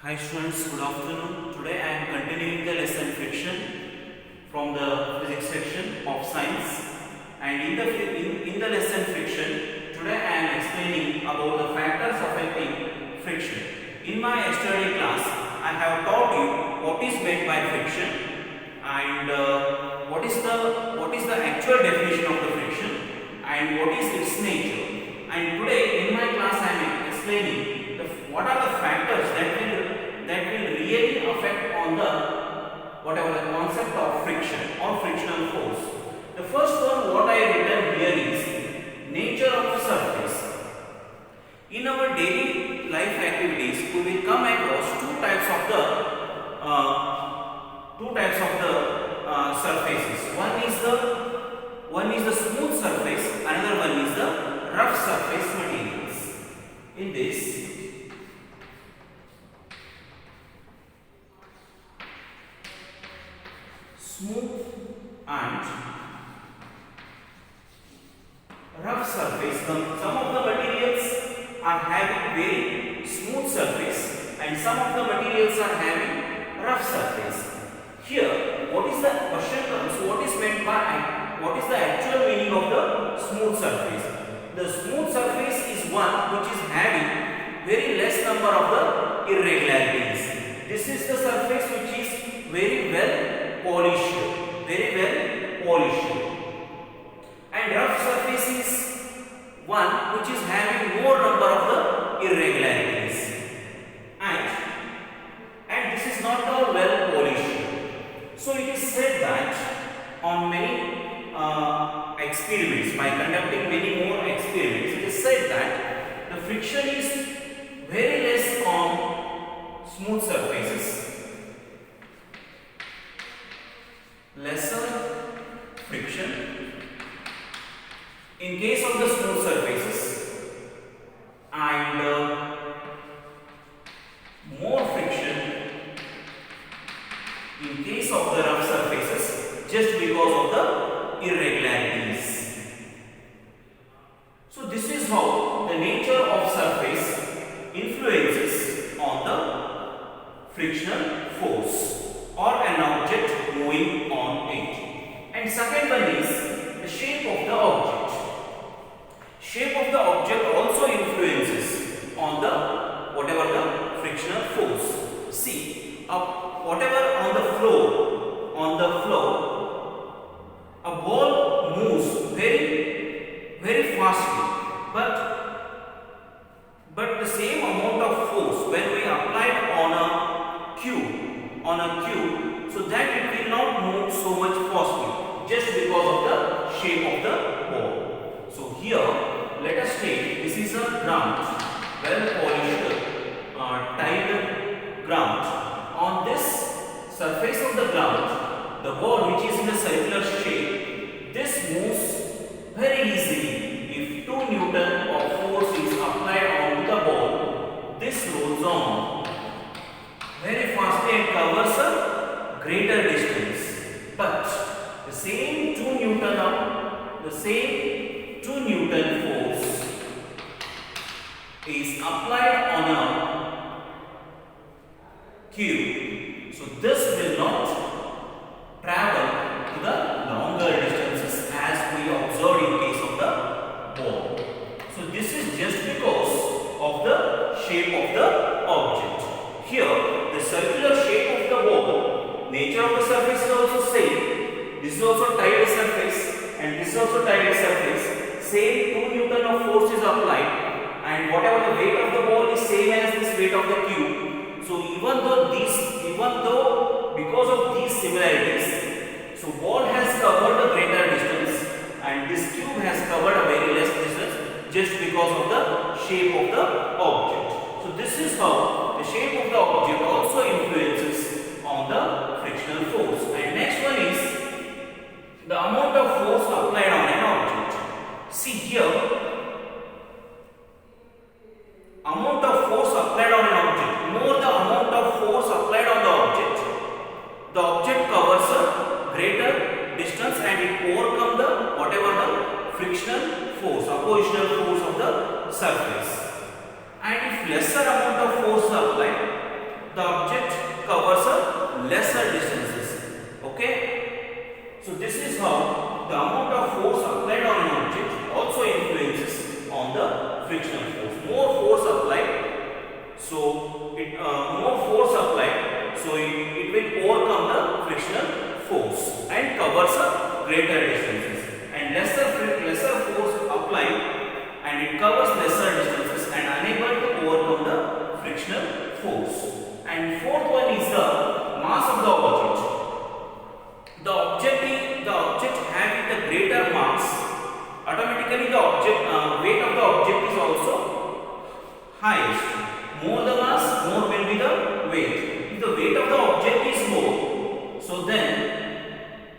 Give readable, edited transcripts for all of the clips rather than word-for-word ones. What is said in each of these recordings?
Hi students, good afternoon. Today I am continuing the lesson friction from the physics section of science, and in the lesson friction today I am explaining about the factors affecting friction. In my yesterday class I have taught you what is meant by friction and what is the actual definition of the friction and what is its nature. And today in my class I am explaining what are the factors that will really affect on the whatever the concept of friction or frictional force. The first one what I have written here is nature of surface. In our daily life activities, we will come across two types of the surfaces. One is the smooth surface, another one is the rough surface materials. In this, smooth and rough surface. Some of the materials are having very smooth surface and some of the materials are having rough surface. Here, what is the question comes? What is meant by, what is the actual meaning of the smooth surface? The smooth surface is one which is having very less number of the irregularities. This is the surface which is very well polished, and rough surface is one which is having more number of the irregularities, and this is not all well polished. So it is said that on many experiments, by conducting many more experiments, it is said that the friction is very less on smooth surfaces, lesser friction in case of the smooth surfaces and more friction in case of the rough surfaces just because of the irregularities. So this is how the nature of surface influences on the frictional force or an object moving on it. And second one is the shape of the object. Shape of the object also influences on the whatever the frictional force. See, whatever on the floor, a ball moves very fastly, but the same amount of force when we apply it on a cube, so that it will not move so much fastly just because of the shape of the ball. So here let us take this is a ground, well polished tiled ground. On this surface of the ground, the ball which is in a circular shape, this moves very easily. If 2 Newton of force is applied on the ball, this rolls on very fastly and covers a greater distance. But the same 2 Newton force is applied on a cube. So this will not travel to the longer distances as we observed in case of the ball. So this is just because of the shape of the object. Here, the circular shape of the ball, nature of the surface is also same. This is also tiled surface and this is also tiled surface. Same 2 Newton of force is applied, and whatever the weight of the ball is same as this weight of the cube. So even though because of these similarities, so ball has covered a greater distance and this cube has covered a very less distance just because of the shape of the object. So this is how the shape of the object also influences on the frictional force. And next one is the amount of force applied on an object. See here, amount of force applied on an object. More the amount of force applied on the object covers a greater distance and it overcomes the whatever the frictional force, oppositional force of the surface. And if lesser amount of force is applied, the the object covers a lesser distances. Okay. So this is how the amount of force applied on an object also influences on the frictional force. More force applied, so it will overcome the frictional force and covers a greater distances. And lesser force applied and it covers lesser distances and unable to overcome the frictional force. And fourth one is the mass of the object. The object having the greater mass, automatically the weight of the object is also highest. More the mass, more will be the weight. If the weight of the object is more, so then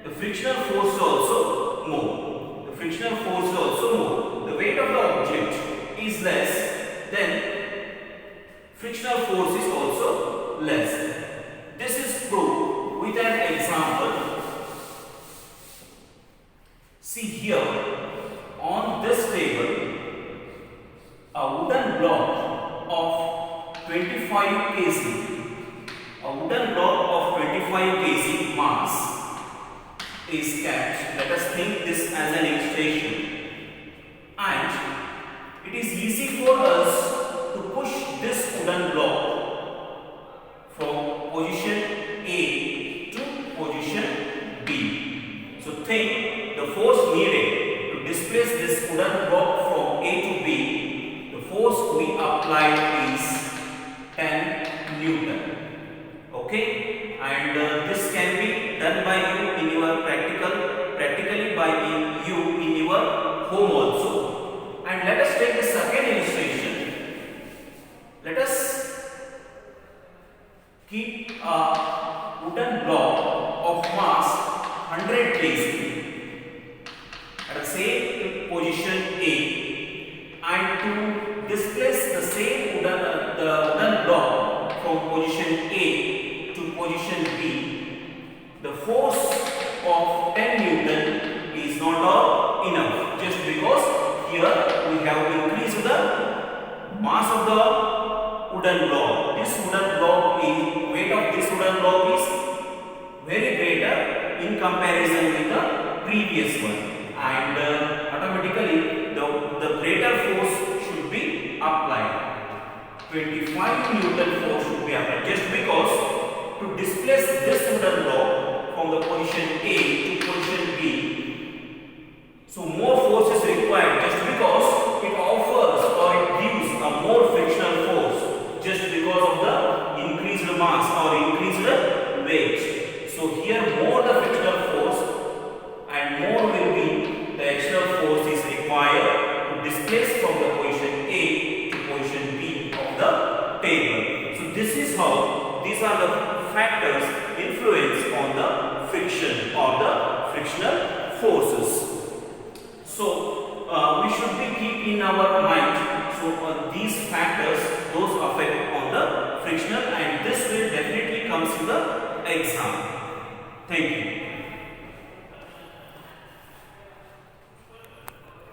the frictional force is also more. The frictional force is also more. The weight of the object is less, then frictional force is also less. This is proved with an example. See here, on this table, a wooden block of 25 kg, a wooden block of 25 kg mass is kept. Let us think this as an illustration. And it is easy for us to push this wooden block from position A to position B. So think the force needed to displace this wooden block from A to B, the force we applied is 10 Newton. Okay, and this can be done by you in your practically by you in your home also. And let us take the second illustration. Let us keep a wooden block of mass 100 kg at the same position A, and to displace the same wooden block from position A to position B, the force of 10 Newton is not enough, just because here we have increased the mass of the wooden block. This wooden block is, weight of this wooden block is very greater in comparison with the previous one, and automatically the greater force should be applied. 25 Newton force should be applied, just because to displace this wooden block from the position A to position B, so more force is required, just because it offers or it gives a more frictional force, just because of the increased mass or increased weight. So here more the frictional force and more will be the external force is required to displace from the position A to position B of the table. So this is how, these are the factors influence on the friction or the frictional forces. So we should be keep in our mind. So these factors, those affect on the frictional, and this will definitely comes in the exam. Thank you.